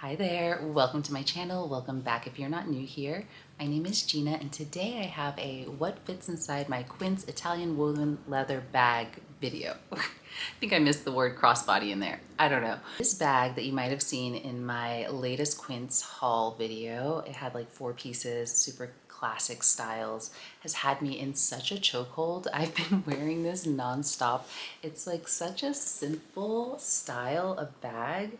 Hi there, welcome to my channel. Welcome back if you're not new here. My name is Gina and today I have a what fits inside my Quince Italian woven leather bag video. I think I missed the word crossbody in there. I don't know. This bag that you might have seen in my latest Quince haul video, it had like 4 pieces, super classic styles, has had me in such a chokehold. I've been wearing this nonstop. It's like such a simple style of bag,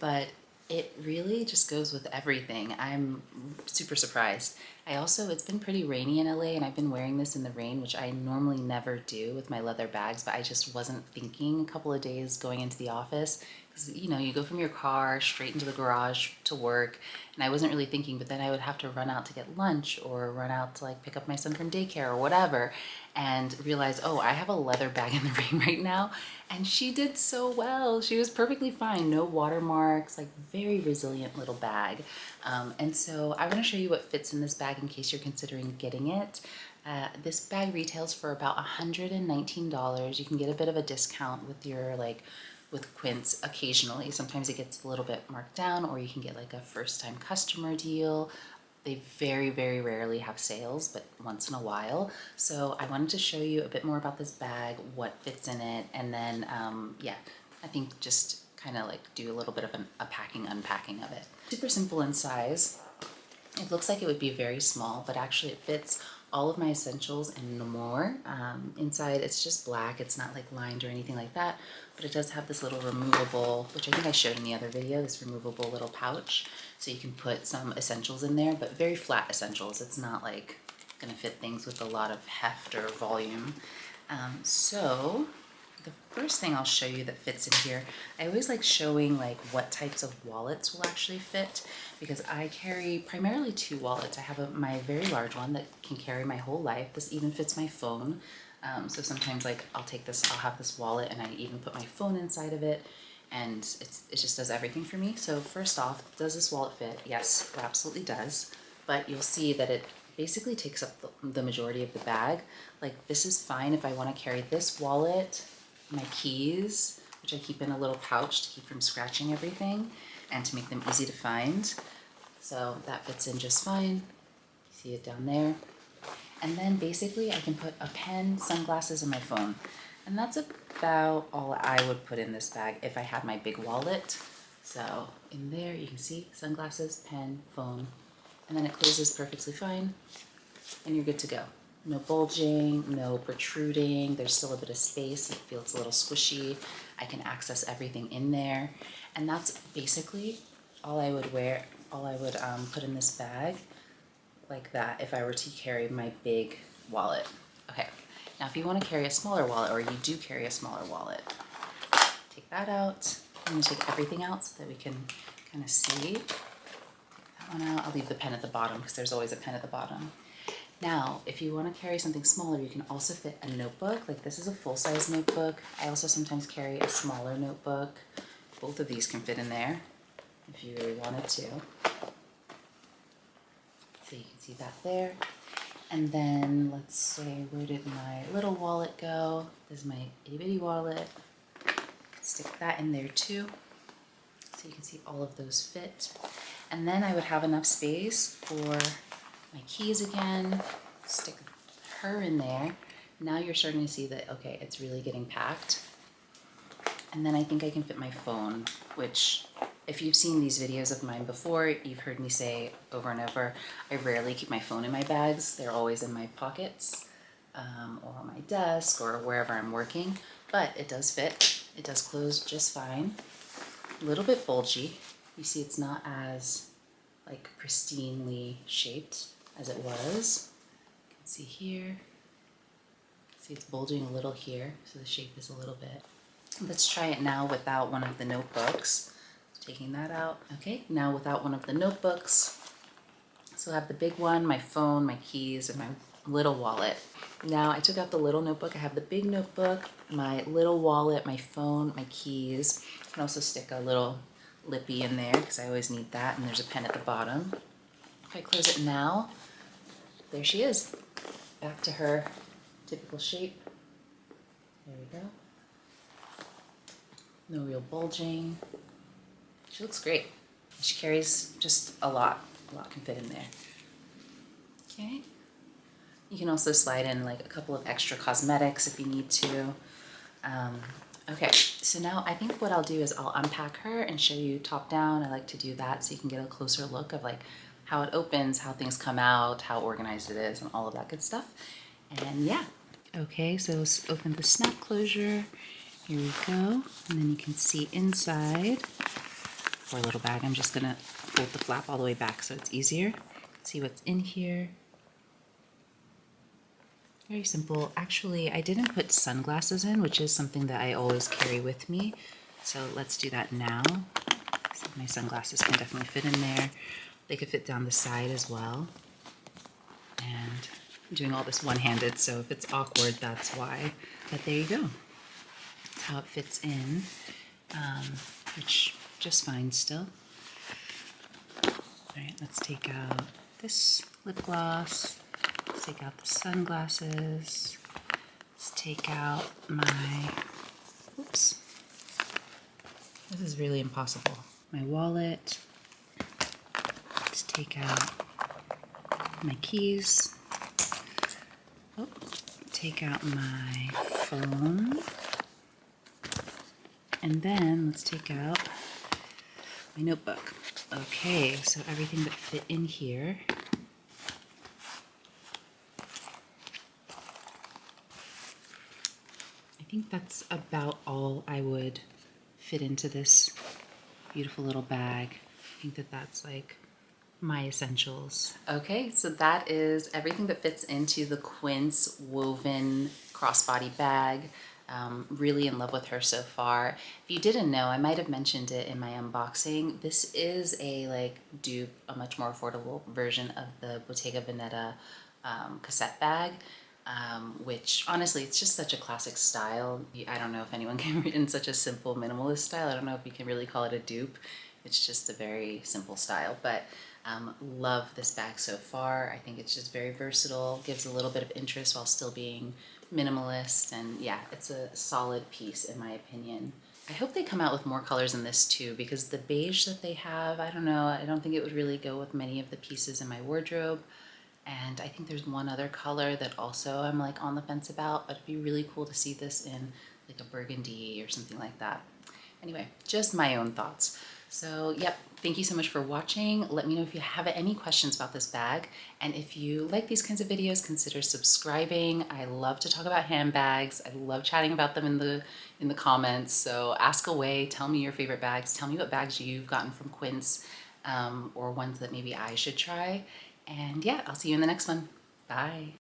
but it really just goes with everything. I'm super surprised. It's been pretty rainy in LA and I've been wearing this in the rain, which I normally never do with my leather bags, but I just wasn't thinking a couple of days going into the office because you go from your car straight into the garage to work, and I wasn't really thinking, but then I would have to run out to get lunch or run out to like pick up my son from daycare or whatever, and realize, oh, I have a leather bag in the rain right now. And she did so well. She was perfectly fine, no watermarks, like very resilient little bag. And so I want to show you what fits in this bag in case you're considering getting it. This bag retails for about $119. You can get a bit of a discount with your with Quince occasionally. Sometimes it gets a little bit marked down, or you can get like a first-time customer deal. They very, very rarely have sales, but once in a while. So I wanted to show you a bit more about this bag, what fits in it, and then, yeah, I think just kind of like do a little bit of a packing, unpacking of it. Super simple in size. It looks like it would be very small, but actually it fits all of my essentials and no more. Inside it's just black, it's not like lined or anything like that, but it does have this little removable, which I think I showed in the other video, this removable little pouch. So you can put some essentials in there, but very flat essentials. It's not like gonna fit things with a lot of heft or volume. So the first thing I'll show you that fits in here, I always like showing like what types of wallets will actually fit, because I carry primarily 2 wallets. I have my very large one that can carry my whole life. This even fits my phone. So sometimes like I'll have this wallet and I even put my phone inside of it, and it just does everything for me. So first off, does this wallet fit? Yes, it absolutely does. But you'll see that it basically takes up the majority of the bag. Like this is fine if I want to carry this wallet, my keys, which I keep in a little pouch to keep from scratching everything and to make them easy to find. So that fits in just fine. See it down there. And then basically I can put a pen, sunglasses, and my phone. And that's about all I would put in this bag if I had my big wallet. So in there you can see sunglasses, pen, phone, and then it closes perfectly fine and you're good to go. No bulging, no protruding. There's still a bit of space. It feels a little squishy. I can access everything in there. And that's basically all I would put in this bag like that if I were to carry my big wallet. Okay, now if you want to carry a smaller wallet, or you do carry a smaller wallet, take that out. I'm gonna take everything out so that we can kind of see. That one out. I'll leave the pen at the bottom because there's always a pen at the bottom. Now, if you want to carry something smaller, you can also fit a notebook. Like this is a full-size notebook. I also sometimes carry a smaller notebook. Both of these can fit in there if you really wanted to. So you can see that there. And then let's say, where did my little wallet go? This is my itty-bitty wallet. Stick that in there too. So you can see all of those fit. And then I would have enough space for my keys again, stick her in there. Now you're starting to see that, okay, it's really getting packed. And then I think I can fit my phone, which if you've seen these videos of mine before, you've heard me say over and over, I rarely keep my phone in my bags. They're always in my pockets or on my desk or wherever I'm working, but it does fit. It does close just fine. A little bit bulgy. You see it's not as like pristinely shaped as it was. You can see here. See it's bulging a little here, so the shape is a little bit. Let's try it now without one of the notebooks. Taking that out. Okay, now without one of the notebooks. So I have the big one, my phone, my keys, and my little wallet. Now I took out the little notebook. I have the big notebook, my little wallet, my phone, my keys. I can also stick a little lippy in there because I always need that, and there's a pen at the bottom. If I close it now, there she is. Back to her typical shape. There we go. No real bulging. She looks great. She carries just a lot can fit in there. Okay. You can also slide in like a couple of extra cosmetics if you need to. Okay, so now I think what I'll do is I'll unpack her and show you top down. I like to do that so you can get a closer look of like how it opens, how things come out, how organized it is, and all of that good stuff. And yeah. Okay, so let's open the snap closure. Here we go. And then you can see inside. For a little bag, I'm just gonna fold the flap all the way back so it's easier. See what's in here. Very simple. Actually, I didn't put sunglasses in, which is something that I always carry with me. So let's do that now. So my sunglasses can definitely fit in there. They could fit down the side as well. And I'm doing all this one-handed, so if it's awkward, that's why. But there you go. That's how it fits in, which just fine still. All right, let's take out this lip gloss. Let's take out the sunglasses. Let's take out my, oops, this is really impossible. My wallet. Let's take out my keys. Oh, take out my phone. And then let's take out my notebook. Okay, so everything that fit in here. I think that's about all I would fit into this beautiful little bag. I think that that's like my essentials. Okay, so that is everything that fits into the Quince woven crossbody bag. Really in love with her so far. If you didn't know, I might have mentioned it in my unboxing. This is a like dupe, a much more affordable version of the Bottega Veneta cassette bag, which honestly, it's just such a classic style. I don't know if anyone can in such a simple minimalist style. I don't know if you can really call it a dupe. It's just a very simple style, but love this bag so far. I think it's just very versatile, gives a little bit of interest while still being minimalist, and yeah, it's a solid piece in my opinion. I hope they come out with more colors in this too, because the beige that they have, I don't know, I don't think it would really go with many of the pieces in my wardrobe. And I think there's one other color that also I'm like on the fence about, but it'd be really cool to see this in like a burgundy or something like that. Anyway, just my own thoughts. So yep, thank you so much for watching. Let me know if you have any questions about this bag. And if you like these kinds of videos, consider subscribing. I love to talk about handbags. I love chatting about them in the comments. So ask away, tell me your favorite bags. Tell me what bags you've gotten from Quince, or ones that maybe I should try. And yeah, I'll see you in the next one. Bye.